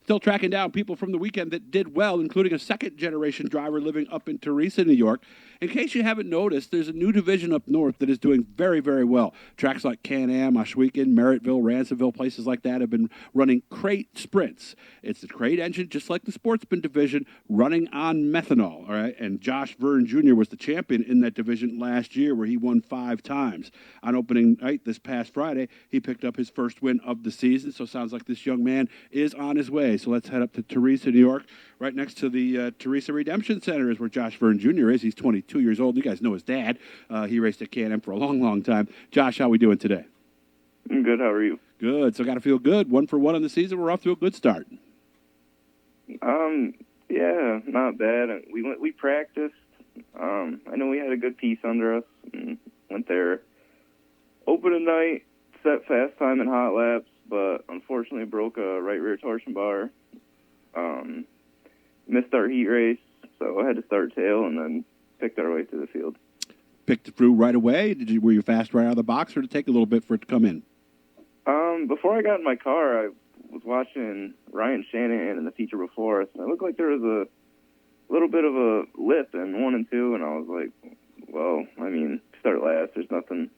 Still tracking down people from the weekend that did well, including a second-generation driver living up in Teresa, New York. In case you haven't noticed, there's a new division up north that is doing very, very well. Tracks like Can Am, Oshwegan, Merrittville, Ransomville, places like that have been running crate sprints. It's the crate engine, just like the sportsman division, running on methanol. All right, and Verne Jr. was the champion in that division last year, where he won 5 times. On opening night this past Friday, he picked up his first win of the season. So sounds like this young man is on his way. So let's head up to Teresa, New York. Right next to the Teresa Redemption Center is where Verne Jr. is. He's 22 years old. You guys know his dad. He raced at Can Am for a long, long time. Josh, how are we doing today? I'm good. How are you? Good. So got to feel good. 1 for 1 on the season. We're off to a good start. Yeah, not bad. We practiced. I know we had a good piece under us and went there. Opening night, set fast time in hot laps, but unfortunately broke a right rear torsion bar. Missed our heat race, so I had to start tail and then picked our way to the field. Picked it through right away? Were you fast right out of the box, or did it take a little bit for it to come in? Before I got in my car, I was watching Ryan Shanahan in the feature before us, and it looked like there was a little bit of a lip in 1 and 2, and I was like, well, I mean, start last. There's nothing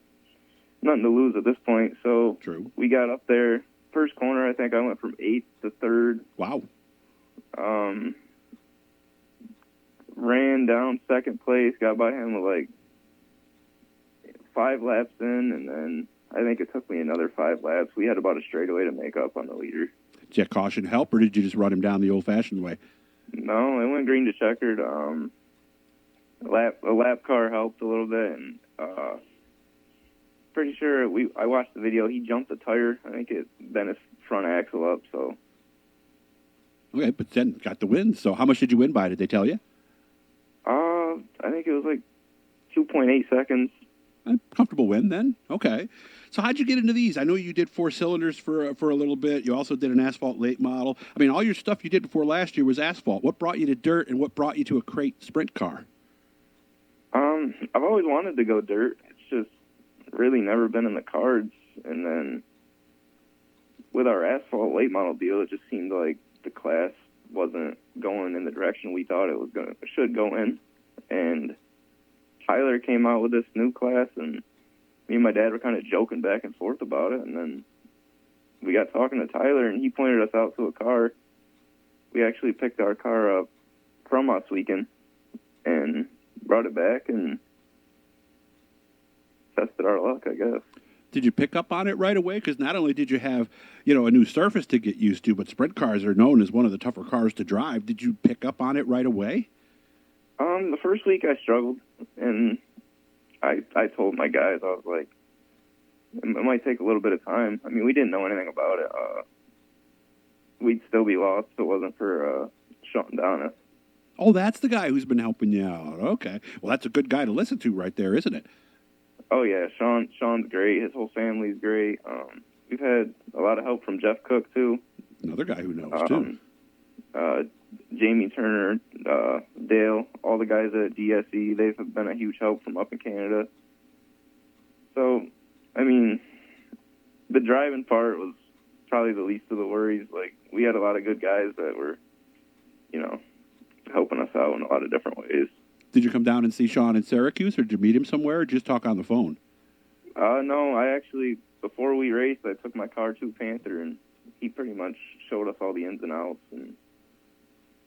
to lose at this point. So True. We got up there. First corner, I think I went from 8th to 3rd. Wow. Ran down second place, got by him with like 5 laps in, and then I think it took me another 5 laps. We had about a straightaway to make up on the leader. Did you caution help, or did you just run him down the old-fashioned way? No, it went green to checkered. A lap car helped a little bit, and pretty sure I watched the video. He jumped the tire. I think it bent his front axle up. So Okay, but then got the win. So how much did you win by? Did they tell you? I think it was like 2.8 seconds. A comfortable win then. Okay. So how'd you get into these? I know you did 4 cylinders for a little bit. You also did an asphalt late model. I mean, all your stuff you did before last year was asphalt. What brought you to dirt, and what brought you to a crate sprint car? I've always wanted to go dirt. It's just really never been in the cards. And then with our asphalt late model deal, it just seemed like the class wasn't going in the direction we thought it should go in. And Tyler came out with this new class, and me and my dad were kind of joking back and forth about it. And then we got talking to Tyler, and he pointed us out to a car. We actually picked our car up from Oshwegan and brought it back and tested our luck, I guess. Did you pick up on it right away? Because not only did you have, a new surface to get used to, but sprint cars are known as one of the tougher cars to drive. Did you pick up on it right away? The first week I struggled, and I told my guys, I was like, it might take a little bit of time. I mean, we didn't know anything about it. We'd still be lost if it wasn't for Sean Donna. Oh, that's the guy who's been helping you out. Okay. Well, that's a good guy to listen to right there, isn't it? Oh, yeah. Sean's great. His whole family's great. We've had a lot of help from Jeff Cook, too. Another guy who knows, too. Jamie Turner, Dale, all the guys at DSE, they've been a huge help from up in Canada. So, I mean, the driving part was probably the least of the worries. Like, we had a lot of good guys that were, helping us out in a lot of different ways. Did you come down and see Sean in Syracuse, or did you meet him somewhere, or just talk on the phone? No, I actually, before we raced, I took my car to Panther, and he pretty much showed us all the ins and outs, and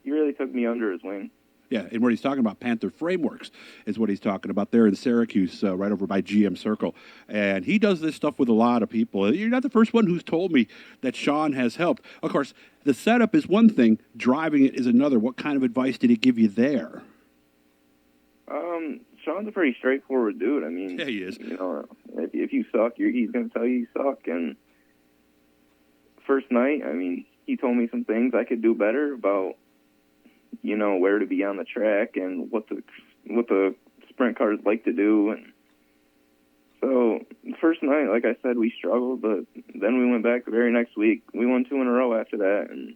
he really took me under his wing. Yeah, and what he's talking about, Panther Frameworks, is what he's talking about there in Syracuse, right over by GM Circle. And he does this stuff with a lot of people. You're not the first one who's told me that Sean has helped. Of course, the setup is one thing, driving it is another. What kind of advice did he give you there? Sean's a pretty straightforward dude. I mean, yeah, he is. If you suck, he's going to tell you suck. And first night, I mean, he told me some things I could do better about, where to be on the track and what the sprint cars like to do. And so the first night, like I said, we struggled, but then we went back the very next week. We won 2 in a row after that, and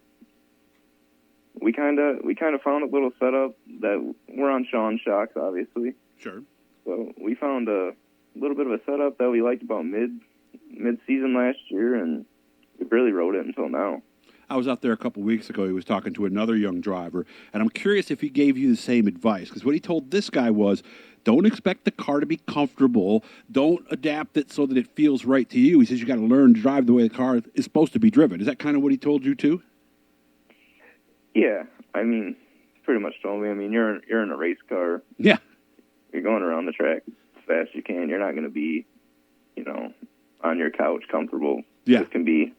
we kind of found a little setup that we're on Sean's shocks, obviously. Sure. So we found a little bit of a setup that we liked about mid-season last year, and we really rode it until now. I was out there a couple weeks ago. He was talking to another young driver, and I'm curious if he gave you the same advice. Because what he told this guy was, don't expect the car to be comfortable. Don't adapt it so that it feels right to you. He says you got to learn to drive the way the car is supposed to be driven. Is that kind of what he told you too? Yeah, I mean, pretty much told me. I mean, you're in a race car. Yeah. You're going around the track as fast as you can. You're not going to be, you know, on your couch comfortable. Yeah. This can be.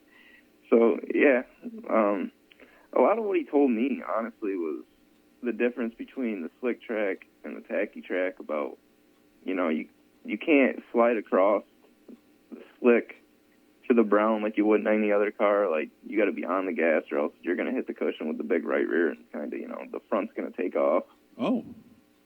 So, yeah, a lot of what he told me, honestly, was the difference between the slick track and the tacky track about, you know, you can't slide across the slick to the brown like you would in any other car. Like, you got to be on the gas or else you're going to hit the cushion with the big right rear and kind of, you know, the front's going to take off. Oh,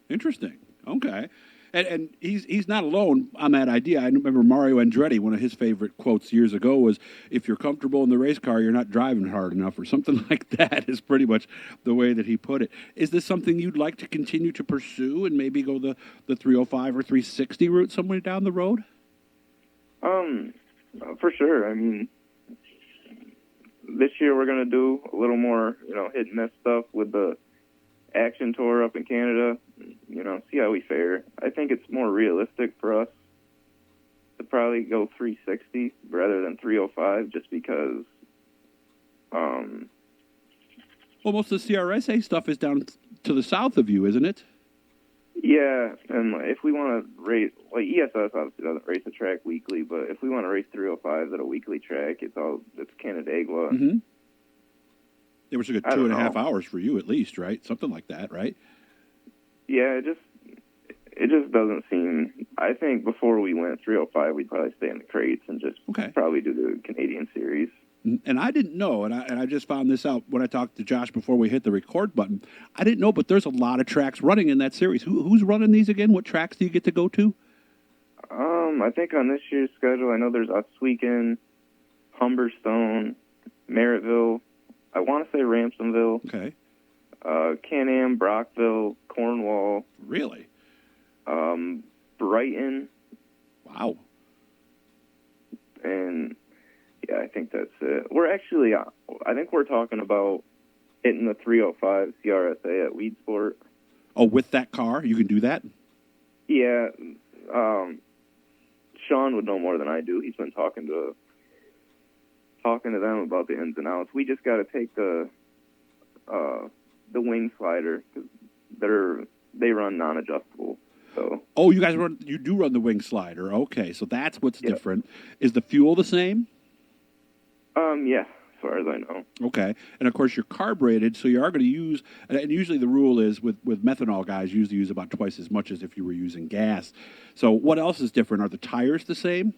interesting. Okay. And he's not alone on that idea. I remember Mario Andretti, one of his favorite quotes years ago was, if you're comfortable in the race car, you're not driving hard enough, or something like that is pretty much the way that he put it. Is this something you'd like to continue to pursue and maybe go the 305 or 360 route somewhere down the road? For sure. I mean, this year we're going to do a little more, you know, hit and miss stuff with the Action Tour up in Canada, you know, see how we fare. I think it's more realistic for us to probably go 360 rather than 305 just because Well, most of the CRSA stuff is down to the south of you, isn't it? yeah, and if we want to race, like ESS obviously doesn't race a track weekly, but if we want to race 305s at a weekly track, it's Canandaigua. Mm-hmm. It was a good I 2.5 don't know. hours for you at least, right? Something like that, right? Yeah, it just doesn't seem. I think before we went 305, we'd probably stay in the crates and just Okay. probably do the Canadian series. And I didn't know, and I just found this out when I talked to Josh before we hit the record button. I didn't know, but there's a lot of tracks running in that series. Who's running these again? What tracks do you get to go to? I think on this year's schedule, I know there's Oswego, Humberstone, Merrittville. I want to say Ramsonville. Okay. Can Am, Brockville, Cornwall. Really? Brighton, Wow. and yeah, I think that's it. We're actually, I think we're talking about hitting the 305 CRSA at Weedsport. Oh, with that car, you can do that? Yeah, Sean would know more than I do. He's been talking to them about the ins and outs. We just got to take the wing slider because they run non-adjustable. So. Oh, you do run the wing slider. Okay, so that's what's Yeah. different. Is the fuel the same? Yeah, as far as I know. Okay, and of course you're carbureted, so you are going to use. And usually the rule is with methanol guys usually use about twice as much as if you were using gas. So what else is different? Are the tires the same?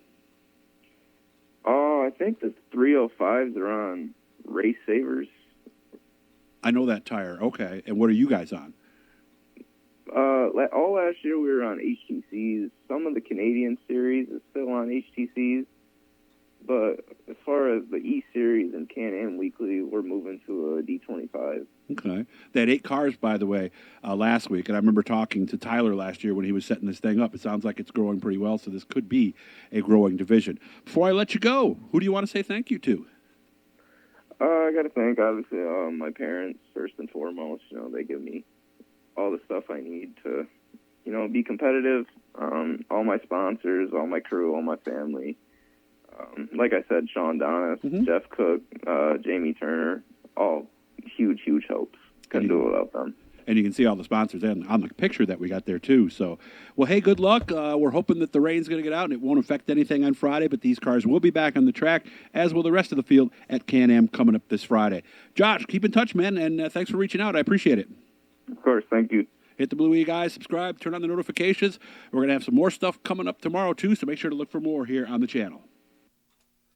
Oh, I think the 305s are on Race Savers. I know that tire. Okay, and what are you guys on? All last year we were on HTCs. Some of the Canadian series is still on HTCs, but as far as the E series and Can Am Weekly, we're moving to a D25. Okay, they had 8 cars, by the way, last week, and I remember talking to Tyler last year when he was setting this thing up. It sounds like it's growing pretty well, so this could be a growing division. Before I let you go, who do you want to say thank you to? I got to thank, obviously, my parents, first and foremost. You know, they give me all the stuff I need to, you know, be competitive. All my sponsors, all my crew, all my family. Like I said, Sean Donis, Jeff Cook, Jamie Turner, all huge, huge helps. Couldn't do it without them. And you can see all the sponsors on the picture that we got there, too. So, well, hey, good luck. We're hoping that the rain's going to get out and it won't affect anything on Friday, but these cars will be back on the track, as will the rest of the field at Can Am coming up this Friday. Josh, keep in touch, man, and thanks for reaching out. I appreciate it. Of course, thank you. Hit the Blue E, guys. Subscribe. Turn on the notifications. We're going to have some more stuff coming up tomorrow, too, so make sure to look for more here on the channel.